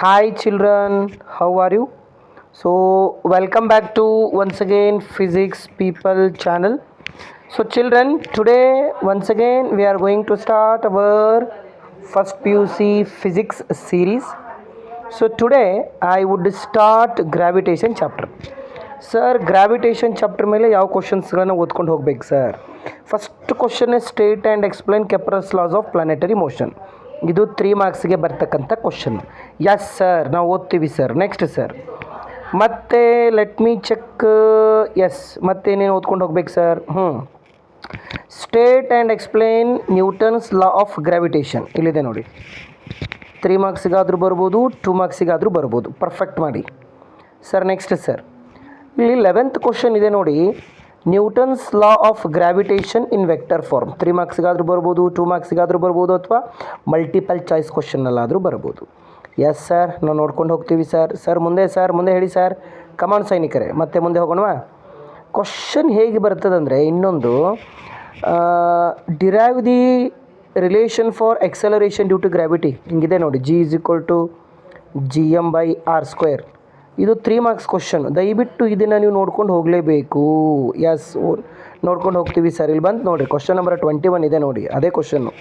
Hi children, how are you? So welcome back to once again Physics People channel. So children, today once again we are going to start our first PUC physics series. So today I would start gravitation chapter. Sir gravitation chapter ಮೇಲೆ ಯಾವ ಕ್ವಶನ್ಸ್ಗಳನ್ನು ಓದ್ಕೊಂಡು ಹೋಗ್ಬೇಕು sir? First question state and explain Kepler's loss of planetary motion. ಇದು 3 ಮಾರ್ಕ್ಸಿಗೆ ಬರ್ತಕ್ಕಂಥ question. Yes sir, ನಾವು ಓದ್ತೀವಿ sir. Next sir, ಮತ್ತೆ let me check. S, ಮತ್ತೇನೇನು ಓದ್ಕೊಂಡು ಹೋಗ್ಬೇಕು sir? State and explain Newton's law of gravitation ಇಲ್ಲಿದೆ ನೋಡಿ. 3 ಮಾರ್ಕ್ಸಿಗಾದರೂ ಬರ್ಬೋದು, 2 ಮಾರ್ಕ್ಸಿಗಾದರೂ ಬರ್ಬೋದು. ಪರ್ಫೆಕ್ಟ್ ಮಾಡಿ ಸರ್. ನೆಕ್ಸ್ಟ್ ಸರ್, ಇಲ್ಲಿ 11th ಕ್ವಶನ್ ಇದೆ ನೋಡಿ, Newton's law of gravitation in vector form. 3 ಮಾರ್ಕ್ಸಿಗಾದರೂ ಬರ್ಬೋದು, 2 ಮಾರ್ಕ್ಸಿಗಾದರೂ ಬರ್ಬೋದು, ಅಥವಾ ಮಲ್ಟಿಪಲ್ ಚಾಯ್ಸ್ ಕ್ವಶನ್ನಲ್ಲಾದರೂ ಬರ್ಬೋದು. ಎಸ್ ಸರ್, ನಾವು ನೋಡ್ಕೊಂಡು ಹೋಗ್ತೀವಿ ಸರ್. ಸರ್ ಮುಂದೆ ಹೇಳಿ ಸರ್. ಕಮಾಂಡ್ ಸೈನಿಕರೇ, ಮತ್ತೆ ಮುಂದೆ ಹೋಗೋಣವಾ? ಕ್ವಶನ್ ಹೇಗೆ ಬರ್ತದಂದರೆ, ಇನ್ನೊಂದು derive the relation for acceleration due to gravity ಹಿಂಗಿದೆ ನೋಡಿ. G=gm/r². ಇದು 3 ಮಾರ್ಕ್ಸ್ ಕ್ವಶನ್. ದಯವಿಟ್ಟು ಇದನ್ನು ನೀವು ನೋಡ್ಕೊಂಡು ಹೋಗಲೇಬೇಕು. ಎಸ್, ನೋಡ್ಕೊಂಡು ಹೋಗ್ತೀವಿ ಸರ್. ಇಲ್ಲಿ ಬಂತು ನೋಡಿರಿ, ಕ್ವಶನ್ ನಂಬರ್ 21 ಇದೆ ನೋಡಿ, ಅದೇ ಕ್ವಶನ್ನು.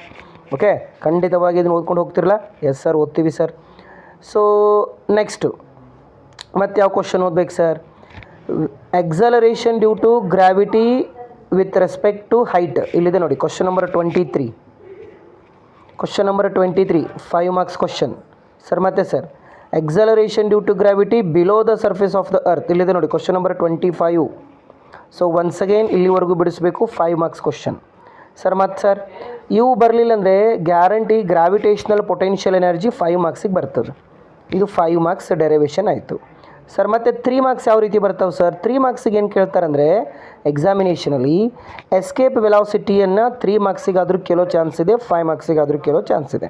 ಓಕೆ, ಖಂಡಿತವಾಗಿ ಇದನ್ನು ಓದ್ಕೊಂಡು ಹೋಗ್ತಿರಲ್ಲ? ಎಸ್ ಸರ್, ಓದ್ತೀವಿ ಸರ್. ಸೊ ನೆಕ್ಸ್ಟು ಮತ್ತು ಯಾವ ಕ್ವಶನ್ ಓದ್ಬೇಕು sir? Acceleration due to gravity with respect to height ಇಲ್ಲಿದೆ ನೋಡಿ, question number 23. Question number 23 5 marks question sir. ಮತ್ತೆ sir, acceleration due to gravity below the surface of the earth ಇಲ್ಲಿದೆ ನೋಡಿ, question number 25. So once again ಇಲ್ಲಿವರೆಗೂ ಬಿಡಿಸ್ಬೇಕು. 5 marks question sir. ಮತ್ತು sir, ಇವು ಬರಲಿಲ್ಲ ಅಂದರೆ ಗ್ಯಾರಂಟಿ ಗ್ರಾವಿಟೇಷನಲ್ ಪೊಟೆನ್ಷಿಯಲ್ ಎನರ್ಜಿ 5 ಮಾರ್ಕ್ಸಿಗೆ ಬರ್ತದೆ. ಇದು 5 ಮಾರ್ಕ್ಸ್ ಡೆರಿವೇಷನ್ ಆಯಿತು ಸರ್. ಮತ್ತು 3 ಮಾರ್ಕ್ಸ್ ಯಾವ ರೀತಿ ಬರ್ತಾವೆ ಸರ್? 3 ಮಾರ್ಕ್ಸಿಗೆ ಏನು ಕೇಳ್ತಾರಂದರೆ, ಎಕ್ಸಾಮಿನೇಷನಲ್ಲಿ ಎಸ್ಕೇಪ್ ವೆಲಾಸಿಟಿಯನ್ನು 3 ಮಾರ್ಕ್ಸಿಗಾದರೂ ಕೇಳೋ ಚಾನ್ಸ್ ಇದೆ, 5 ಮಾರ್ಕ್ಸಿಗಾದರೂ ಕೇಳೋ ಚಾನ್ಸ್ ಇದೆ.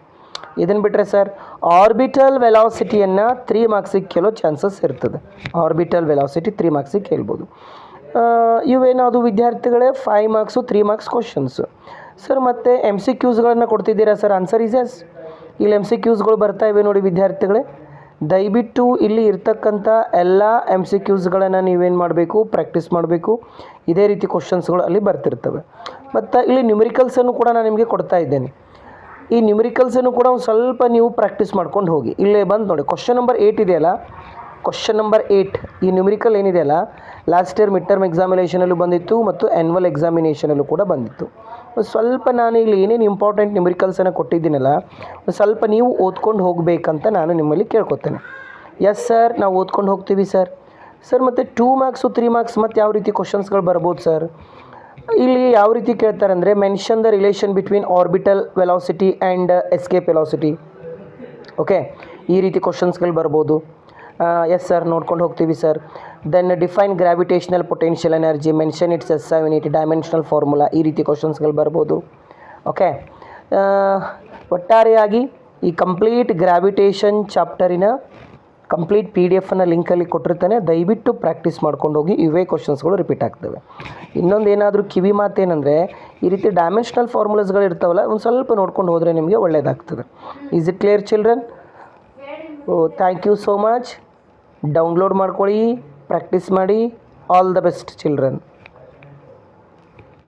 ಇದನ್ನು ಬಿಟ್ಟರೆ ಸರ್, ಆರ್ಬಿಟಲ್ ವೆಲಾಸಿಟಿಯನ್ನು 3 ಮಾರ್ಕ್ಸಿಗೆ ಕೇಳೋ ಚಾನ್ಸಸ್ ಇರ್ತದೆ. ಆರ್ಬಿಟಲ್ ವೆಲಾಸಿಟಿ 3 ಮಾರ್ಕ್ಸಿಗೆ ಕೇಳ್ಬೋದು. ಇವೇನಾದರೂ ವಿದ್ಯಾರ್ಥಿಗಳೇ 5 ಮಾರ್ಕ್ಸು 3 ಮಾರ್ಕ್ಸ್ ಕ್ವಶನ್ಸು ಸರ್. ಮತ್ತು MCQಸ್ಗಳನ್ನು ಕೊಡ್ತಿದ್ದೀರಾ ಸರ್? Answer is yes. ಇಲ್ಲಿ MCQಸ್ಗಳು ಬರ್ತಾ ಇವೆ ನೋಡಿ ವಿದ್ಯಾರ್ಥಿಗಳೇ. ದಯವಿಟ್ಟು ಇಲ್ಲಿ ಇರ್ತಕ್ಕಂಥ ಎಲ್ಲ MCQಸ್ಗಳನ್ನು ನೀವೇನು ಮಾಡಬೇಕು? ಪ್ರಾಕ್ಟೀಸ್ ಮಾಡಬೇಕು. ಇದೇ ರೀತಿ ಕ್ವಶನ್ಸ್ಗಳು ಅಲ್ಲಿ ಬರ್ತಿರ್ತವೆ. ಮತ್ತು ಇಲ್ಲಿ ನ್ಯೂಮರಿಕಲ್ಸನ್ನು ಕೂಡ ನಾನು ನಿಮಗೆ ಕೊಡ್ತಾ ಇದ್ದೇನೆ. ಈ ನ್ಯೂಮರಿಕಲ್ಸನ್ನು ಕೂಡ ಒಂದು ಸ್ವಲ್ಪ ನೀವು ಪ್ರಾಕ್ಟೀಸ್ ಮಾಡ್ಕೊಂಡು ಹೋಗಿ. ಇಲ್ಲೇ ಬಂದು ನೋಡಿ, ಕ್ವಶನ್ ನಂಬರ್ 8 ಇದೆಯಲ್ಲ, ಕ್ವಶನ್ ನಂಬರ್ 8 ಈ ನ್ಯೂಮರಿಕಲ್ ಏನಿದೆಯಲ್ಲ, ಲಾಸ್ಟ್ ಇಯರ್ ಮಿಡ್ ಟರ್ಮ್ ಎಕ್ಸಾಮಿನೇಷನಲ್ಲೂ ಬಂದಿತ್ತು ಮತ್ತು ಆ್ಯನ್ಯುವಲ್ ಎಕ್ಸಾಮಿನೇಷನಲ್ಲೂ ಕೂಡ ಬಂದಿತ್ತು. ಸ್ವಲ್ಪ ನಾನು ಇಲ್ಲಿ ಏನೇನು ಇಂಪಾರ್ಟೆಂಟ್ ನ್ಯೂಮರಿಕಲ್ಸನ್ನು ಕೊಟ್ಟಿದ್ದೀನಲ್ಲ, ಸ್ವಲ್ಪ ನೀವು ಓದ್ಕೊಂಡು ಹೋಗಬೇಕಂತ ನಾನು ನಿಮ್ಮಲ್ಲಿ ಕೇಳ್ಕೊತೇನೆ. ಎಸ್ ಸರ್, ನಾವು ಓದ್ಕೊಂಡು ಹೋಗ್ತೀವಿ ಸರ್. ಸರ್ ಮತ್ತು 2 ಮಾರ್ಕ್ಸು 3 ಮಾರ್ಕ್ಸ್ ಮತ್ತು ಯಾವ ರೀತಿ ಕ್ವಶನ್ಸ್ಗಳು ಬರ್ಬೋದು ಸರ್? ಇಲ್ಲಿ ಯಾವ ರೀತಿ ಕೇಳ್ತಾರೆ ಅಂದರೆ, mention the relation between orbital velocity and escape velocity. Okay, ಈ ರೀತಿ ಕ್ವಶನ್ಸ್ಗಳು ಬರ್ಬೋದು. ಎಸ್ ಸರ್, ನೋಡ್ಕೊಂಡು ಹೋಗ್ತೀವಿ sir. Then define gravitational potential energy, mention its SI unit, dimensional formula, ಈ ರೀತಿ ಕ್ವಶನ್ಸ್ಗಳು ಬರ್ಬೋದು. ಓಕೆ, ಒಟ್ಟಾರೆಯಾಗಿ ಈ ಕಂಪ್ಲೀಟ್ ಗ್ರಾವಿಟೇಷನ್ ಚಾಪ್ಟರಿನ ಕಂಪ್ಲೀಟ್ PDF ಲಿಂಕಲ್ಲಿ ಕೊಟ್ಟಿರ್ತಾನೆ. ದಯವಿಟ್ಟು ಪ್ರಾಕ್ಟೀಸ್ ಮಾಡ್ಕೊಂಡು ಹೋಗಿ. ಇವೇ ಕ್ವಶನ್ಸ್ಗಳು ರಿಪೀಟ್ ಆಗ್ತವೆ. ಇನ್ನೊಂದು ಏನಾದರೂ ಕಿವಿ ಮಾತೇನೆಂದರೆ, ಈ ರೀತಿ ಡೈಮೆನ್ಷನಲ್ ಫಾರ್ಮುಲಾಸ್ಗಳು ಇರ್ತಾವಲ್ಲ, ಒಂದು ಸ್ವಲ್ಪ ನೋಡ್ಕೊಂಡು ಹೋದರೆ ನಿಮಗೆ ಒಳ್ಳೆಯದಾಗ್ತದೆ. Is it clear children? Thank you so much. Download ಮಾಡ್ಕೊಳ್ಳಿ, ಪ್ರಾಕ್ಟೀಸ್ ಮಾಡಿ. All the best children.